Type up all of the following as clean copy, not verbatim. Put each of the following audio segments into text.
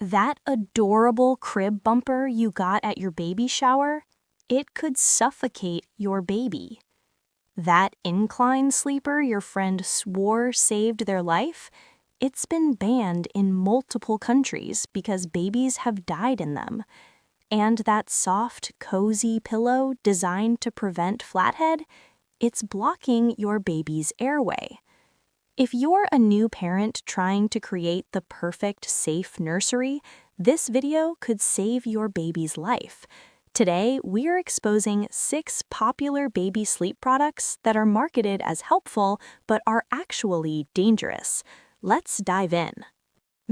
That adorable crib bumper you got at your baby shower, it could suffocate your baby. That incline sleeper your friend swore saved their life, it's been banned in multiple countries because babies have died in them. And that soft, cozy pillow designed to prevent flathead, it's blocking your baby's airway. If you're a new parent trying to create the perfect, safe nursery, this video could save your baby's life. Today, we're exposing 6 popular baby sleep products that are marketed as helpful but are actually dangerous. Let's dive in.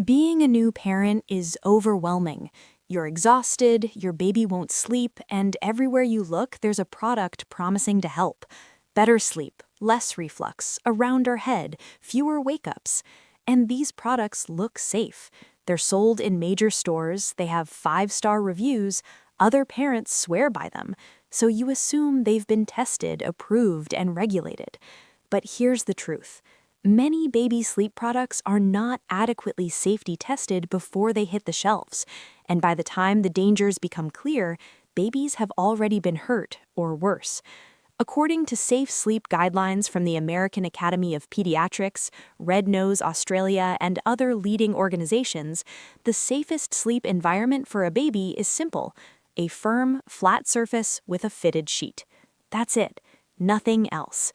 Being a new parent is overwhelming. You're exhausted, your baby won't sleep, and everywhere you look, there's a product promising to help. Better sleep, less reflux, a rounder head, fewer wake-ups. And these products look safe. They're sold in major stores, they have 5-star reviews, other parents swear by them, so you assume they've been tested, approved, and regulated. But here's the truth. Many baby sleep products are not adequately safety tested before they hit the shelves, and by the time the dangers become clear, babies have already been hurt or worse. According to safe sleep guidelines from the American Academy of Pediatrics, Red Nose Australia, and other leading organizations, the safest sleep environment for a baby is simple: a firm, flat surface with a fitted sheet. That's it. Nothing else.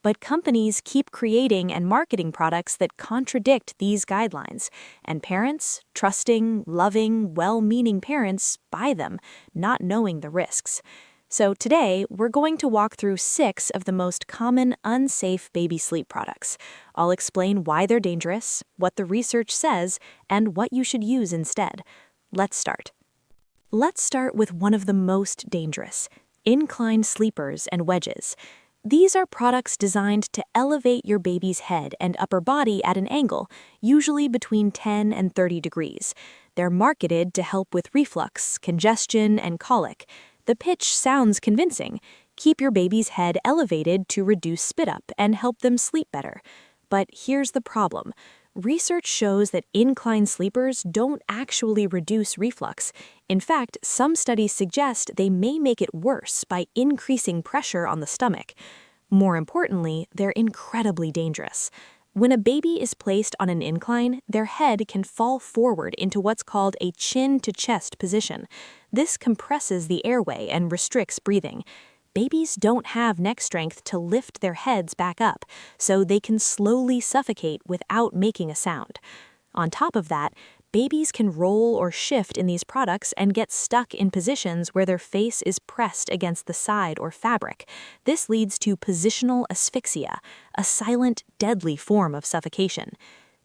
But companies keep creating and marketing products that contradict these guidelines, and parents, trusting, loving, well-meaning parents, buy them, not knowing the risks. So today, we're going to walk through 6 of the most common unsafe baby sleep products. I'll explain why they're dangerous, what the research says, and what you should use instead. Let's start. Let's start with one of the most dangerous: Incline sleepers and wedges. These are products designed to elevate your baby's head and upper body at an angle, usually between 10 and 30 degrees. They're marketed to help with reflux, congestion, and colic. The pitch sounds convincing. Keep your baby's head elevated to reduce spit-up and help them sleep better. But here's the problem. Research shows that incline sleepers don't actually reduce reflux. In fact, some studies suggest they may make it worse by increasing pressure on the stomach. More importantly, they're incredibly dangerous. When a baby is placed on an incline, their head can fall forward into what's called a chin-to-chest position. This compresses the airway and restricts breathing. Babies don't have neck strength to lift their heads back up, so they can slowly suffocate without making a sound. On top of that, babies can roll or shift in these products and get stuck in positions where their face is pressed against the side or fabric. This leads to positional asphyxia, a silent, deadly form of suffocation.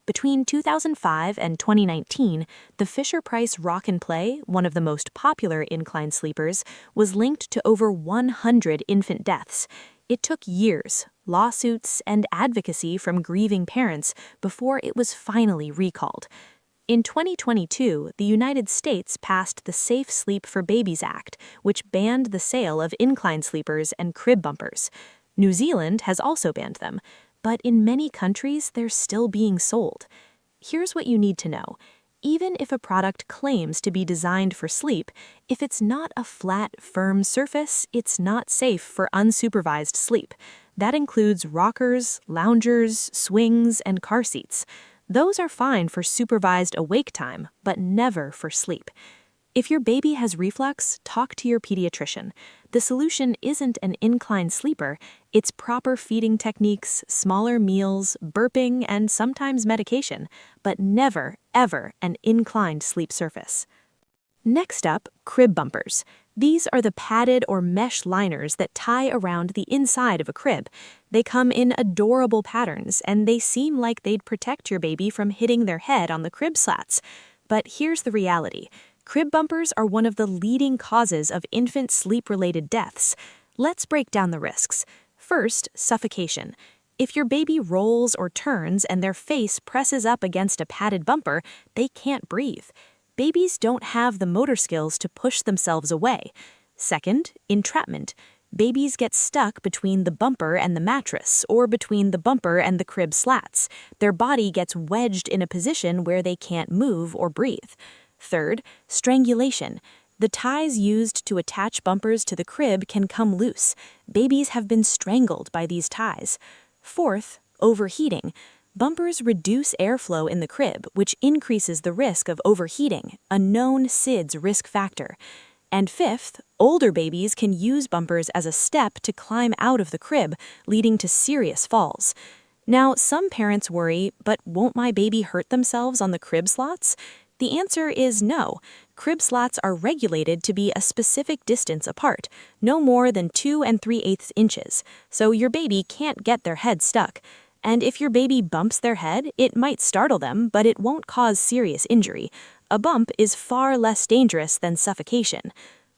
Between 2005 and 2019, the Fisher-Price Rock and Play, one of the most popular incline sleepers, was linked to over 100 infant deaths. It took years, lawsuits, and advocacy from grieving parents before it was finally recalled. In 2022, the United States passed the Safe Sleep for Babies Act, which banned the sale of incline sleepers and crib bumpers. New Zealand has also banned them, but in many countries they're still being sold. Here's what you need to know. Even if a product claims to be designed for sleep, if it's not a flat, firm surface, it's not safe for unsupervised sleep. That includes rockers, loungers, swings, and car seats. Those are fine for supervised awake time, but never for sleep. If your baby has reflux, talk to your pediatrician. The solution isn't an incline sleeper, it's proper feeding techniques, smaller meals, burping, and sometimes medication, but never, ever an inclined sleep surface. Next up, crib bumpers. These are the padded or mesh liners that tie around the inside of a crib. They come in adorable patterns, and they seem like they'd protect your baby from hitting their head on the crib slats. But here's the reality. Crib bumpers are one of the leading causes of infant sleep-related deaths. Let's break down the risks. First, suffocation. If your baby rolls or turns and their face presses up against a padded bumper, they can't breathe. Babies don't have the motor skills to push themselves away. Second, entrapment. Babies get stuck between the bumper and the mattress, or between the bumper and the crib slats. Their body gets wedged in a position where they can't move or breathe. Third, strangulation. The ties used to attach bumpers to the crib can come loose. Babies have been strangled by these ties. Fourth, overheating. Bumpers reduce airflow in the crib, which increases the risk of overheating, a known SIDS risk factor. And fifth, older babies can use bumpers as a step to climb out of the crib, leading to serious falls. Now, some parents worry, but won't my baby hurt themselves on the crib slots? The answer is no. Crib slots are regulated to be a specific distance apart, no more than 2 3/8 inches, so your baby can't get their head stuck. And if your baby bumps their head, it might startle them, but it won't cause serious injury. A bump is far less dangerous than suffocation.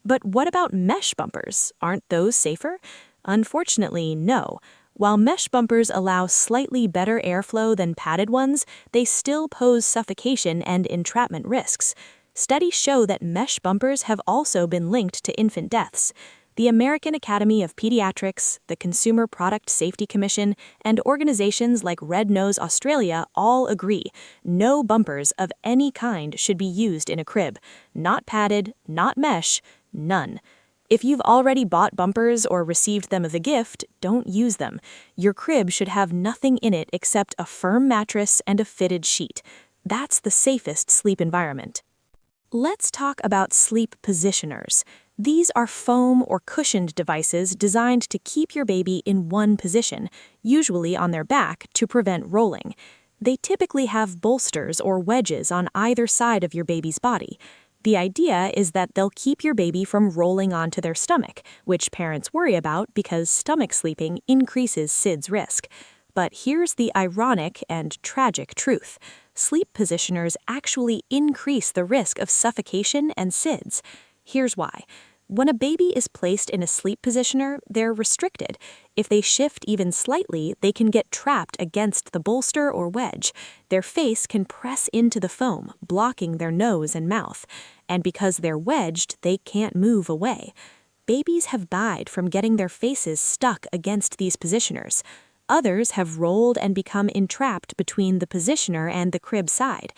But what about mesh bumpers? Aren't those safer? Unfortunately, no. While mesh bumpers allow slightly better airflow than padded ones, they still pose suffocation and entrapment risks. Studies show that mesh bumpers have also been linked to infant deaths. The American Academy of Pediatrics, the Consumer Product Safety Commission, and organizations like Red Nose Australia all agree no bumpers of any kind should be used in a crib. Not padded, not mesh, none. If you've already bought bumpers or received them as a gift, don't use them. Your crib should have nothing in it except a firm mattress and a fitted sheet. That's the safest sleep environment. Let's talk about sleep positioners. These are foam or cushioned devices designed to keep your baby in one position, usually on their back, to prevent rolling. They typically have bolsters or wedges on either side of your baby's body. The idea is that they'll keep your baby from rolling onto their stomach, which parents worry about because stomach sleeping increases SIDS risk. But here's the ironic and tragic truth. Sleep positioners actually increase the risk of suffocation and SIDS. Here's why. When a baby is placed in a sleep positioner, they're restricted. If they shift even slightly, they can get trapped against the bolster or wedge. Their face can press into the foam, blocking their nose and mouth. And because they're wedged, they can't move away. Babies have died from getting their faces stuck against these positioners. Others have rolled and become entrapped between the positioner and the crib side.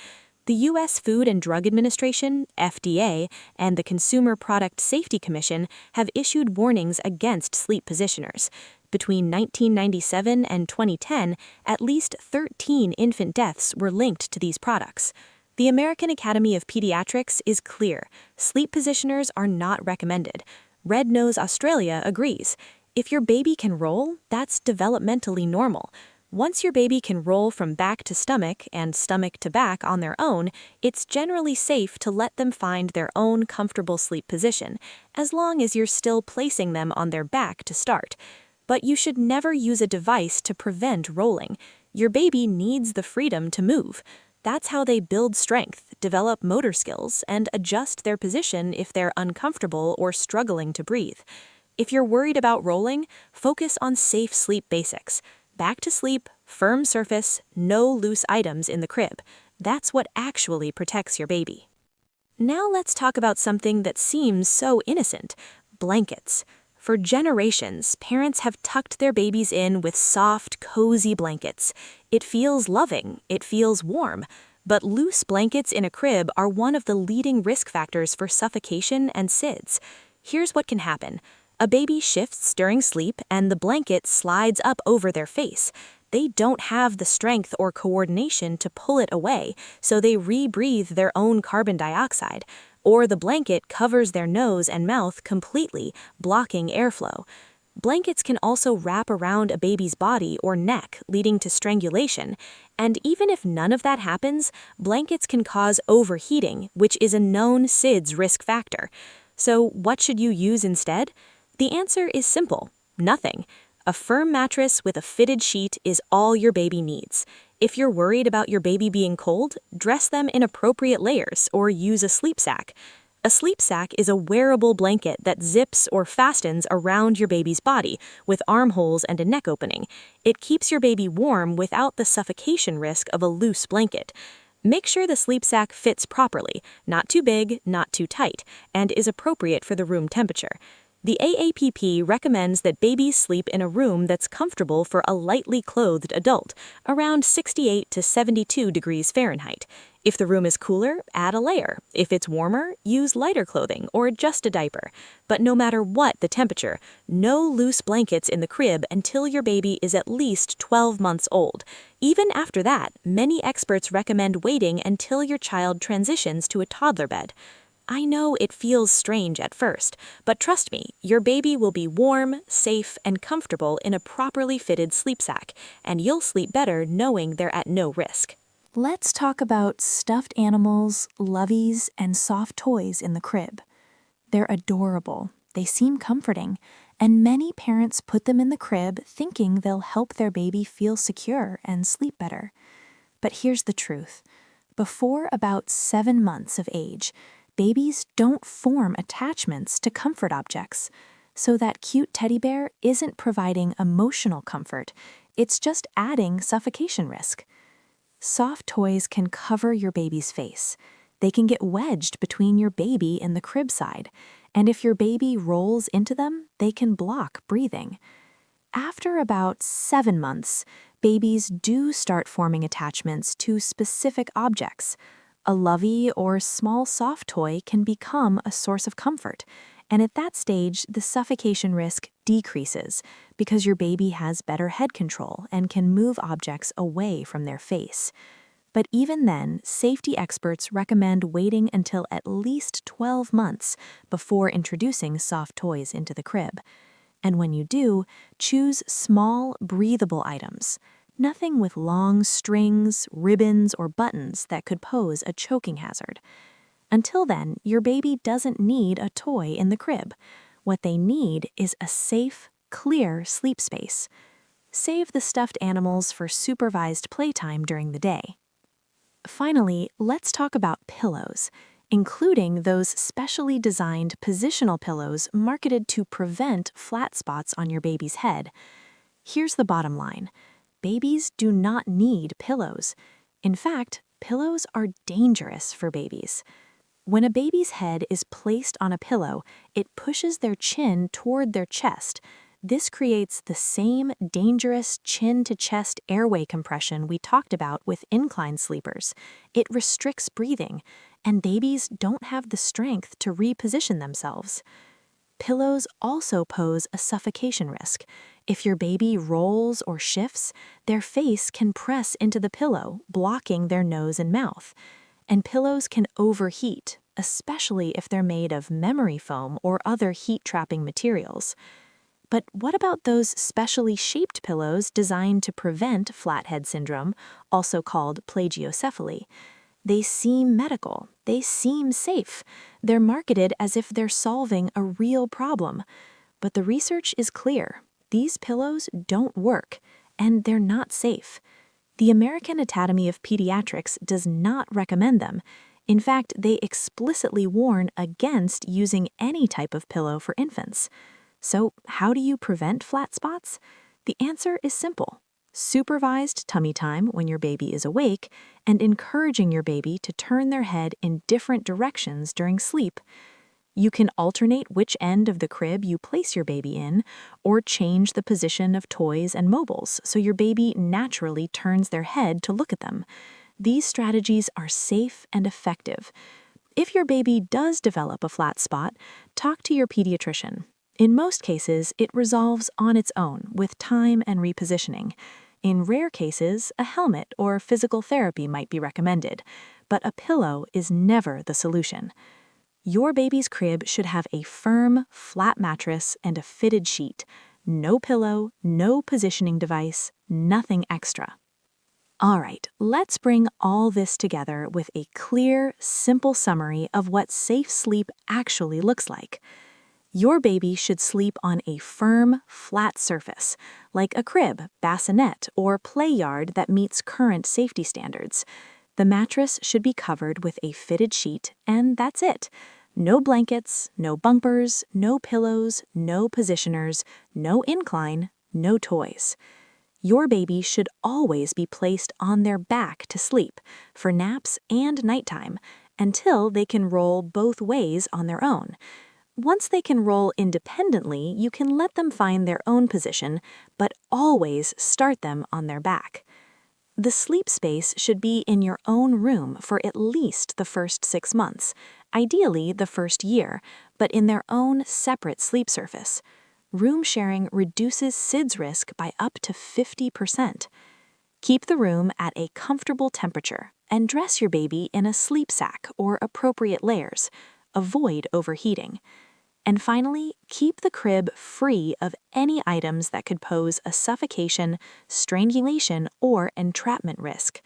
The U.S. Food and Drug Administration, FDA, and the Consumer Product Safety Commission have issued warnings against sleep positioners. Between 1997 and 2010, at least 13 infant deaths were linked to these products. The American Academy of Pediatrics is clear. Sleep positioners are not recommended. Red Nose Australia agrees. If your baby can roll, that's developmentally normal. Once your baby can roll from back to stomach and stomach to back on their own, it's generally safe to let them find their own comfortable sleep position, as long as you're still placing them on their back to start. But you should never use a device to prevent rolling. Your baby needs the freedom to move. That's how they build strength, develop motor skills, and adjust their position if they're uncomfortable or struggling to breathe. If you're worried about rolling, focus on safe sleep basics. Back to sleep, firm surface, no loose items in the crib. That's what actually protects your baby. Now let's talk about something that seems so innocent: blankets. For generations, parents have tucked their babies in with soft, cozy blankets. It feels loving, it feels warm. But loose blankets in a crib are one of the leading risk factors for suffocation and SIDS. Here's what can happen. A baby shifts during sleep and the blanket slides up over their face. They don't have the strength or coordination to pull it away, so they rebreathe their own carbon dioxide. Or the blanket covers their nose and mouth completely, blocking airflow. Blankets can also wrap around a baby's body or neck, leading to strangulation. And even if none of that happens, blankets can cause overheating, which is a known SIDS risk factor. So what should you use instead? The answer is simple: nothing. A firm mattress with a fitted sheet is all your baby needs. If you're worried about your baby being cold, dress them in appropriate layers or use a sleep sack. A sleep sack is a wearable blanket that zips or fastens around your baby's body with armholes and a neck opening. It keeps your baby warm without the suffocation risk of a loose blanket. Make sure the sleep sack fits properly, not too big, not too tight, and is appropriate for the room temperature. The AAPP recommends that babies sleep in a room that's comfortable for a lightly clothed adult, around 68 to 72 degrees Fahrenheit. If the room is cooler, add a layer. If it's warmer, use lighter clothing or adjust a diaper. But no matter what the temperature, no loose blankets in the crib until your baby is at least 12 months old. Even after that, many experts recommend waiting until your child transitions to a toddler bed. I know it feels strange at first, but trust me, your baby will be warm, safe, and comfortable in a properly fitted sleep sack, and you'll sleep better knowing they're at no risk. Let's talk about stuffed animals, loveys, and soft toys in the crib. They're adorable, they seem comforting, and many parents put them in the crib thinking they'll help their baby feel secure and sleep better. But here's the truth. Before about 7 months of age, babies don't form attachments to comfort objects. So that cute teddy bear isn't providing emotional comfort, it's just adding suffocation risk. Soft toys can cover your baby's face. They can get wedged between your baby and the crib side, and if your baby rolls into them, they can block breathing. After about 7 months, babies do start forming attachments to specific objects. A lovey or small soft toy can become a source of comfort, and at that stage, the suffocation risk decreases because your baby has better head control and can move objects away from their face. But even then, safety experts recommend waiting until at least 12 months before introducing soft toys into the crib. And when you do, choose small, breathable items. Nothing with long strings, ribbons, or buttons that could pose a choking hazard. Until then, your baby doesn't need a toy in the crib. What they need is a safe, clear sleep space. Save the stuffed animals for supervised playtime during the day. Finally, let's talk about pillows, including those specially designed positional pillows marketed to prevent flat spots on your baby's head. Here's the bottom line. Babies do not need pillows. In fact, pillows are dangerous for babies. When a baby's head is placed on a pillow, it pushes their chin toward their chest. This creates the same dangerous chin-to-chest airway compression we talked about with incline sleepers. It restricts breathing, and babies don't have the strength to reposition themselves. Pillows also pose a suffocation risk. If your baby rolls or shifts, their face can press into the pillow, blocking their nose and mouth. And pillows can overheat, especially if they're made of memory foam or other heat-trapping materials. But what about those specially shaped pillows designed to prevent flathead syndrome, also called plagiocephaly? They seem medical. They seem safe. They're marketed as if they're solving a real problem. But the research is clear. These pillows don't work, and they're not safe. The American Academy of Pediatrics does not recommend them. In fact, they explicitly warn against using any type of pillow for infants. So, how do you prevent flat spots? The answer is simple. Supervised tummy time when your baby is awake, and encouraging your baby to turn their head in different directions during sleep. You can alternate which end of the crib you place your baby in, or change the position of toys and mobiles so your baby naturally turns their head to look at them. These strategies are safe and effective. If your baby does develop a flat spot, talk to your pediatrician. In most cases, it resolves on its own with time and repositioning. In rare cases, a helmet or physical therapy might be recommended, but a pillow is never the solution. Your baby's crib should have a firm, flat mattress and a fitted sheet. No pillow, no positioning device, nothing extra. All right, let's bring all this together with a clear, simple summary of what safe sleep actually looks like. Your baby should sleep on a firm, flat surface, like a crib, bassinet, or play yard that meets current safety standards. The mattress should be covered with a fitted sheet, and that's it. No blankets, no bumpers, no pillows, no positioners, no incline, no toys. Your baby should always be placed on their back to sleep, for naps and nighttime, until they can roll both ways on their own. Once they can roll independently, you can let them find their own position, but always start them on their back. The sleep space should be in your own room for at least the first 6 months, ideally the first year, but in their own separate sleep surface. Room sharing reduces SIDS risk by up to 50%. Keep the room at a comfortable temperature and dress your baby in a sleep sack or appropriate layers. Avoid overheating. And finally, keep the crib free of any items that could pose a suffocation, strangulation, or entrapment risk.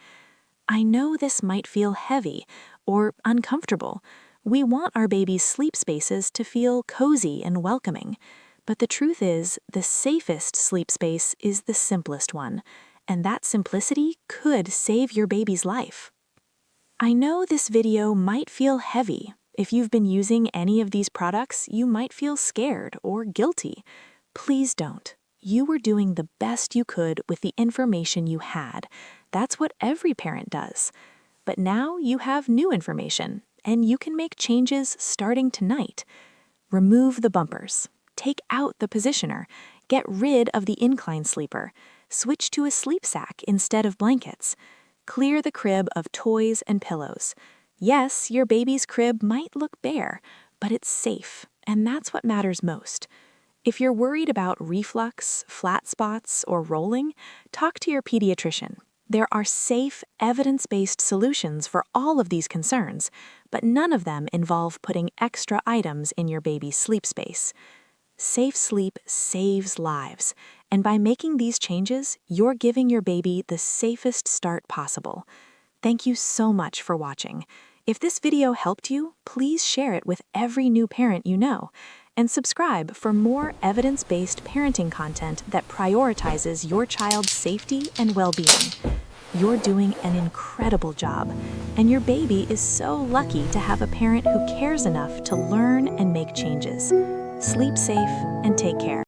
I know this might feel heavy or uncomfortable. We want our baby's sleep spaces to feel cozy and welcoming. But the truth is, the safest sleep space is the simplest one, and that simplicity could save your baby's life. I know this video might feel heavy. If you've been using any of these products, you might feel scared or guilty. Please don't. You were doing the best you could with the information you had. That's what every parent does. But now you have new information, and you can make changes starting tonight. Remove the bumpers. Take out the positioner. Get rid of the incline sleeper. Switch to a sleep sack instead of blankets. Clear the crib of toys and pillows. Yes, your baby's crib might look bare, but it's safe, and that's what matters most. If you're worried about reflux, flat spots, or rolling, talk to your pediatrician. There are safe, evidence-based solutions for all of these concerns, but none of them involve putting extra items in your baby's sleep space. Safe sleep saves lives, and by making these changes, you're giving your baby the safest start possible. Thank you so much for watching. If this video helped you, please share it with every new parent you know, and subscribe for more evidence-based parenting content that prioritizes your child's safety and well-being. You're doing an incredible job, and your baby is so lucky to have a parent who cares enough to learn and make changes. Sleep safe and take care.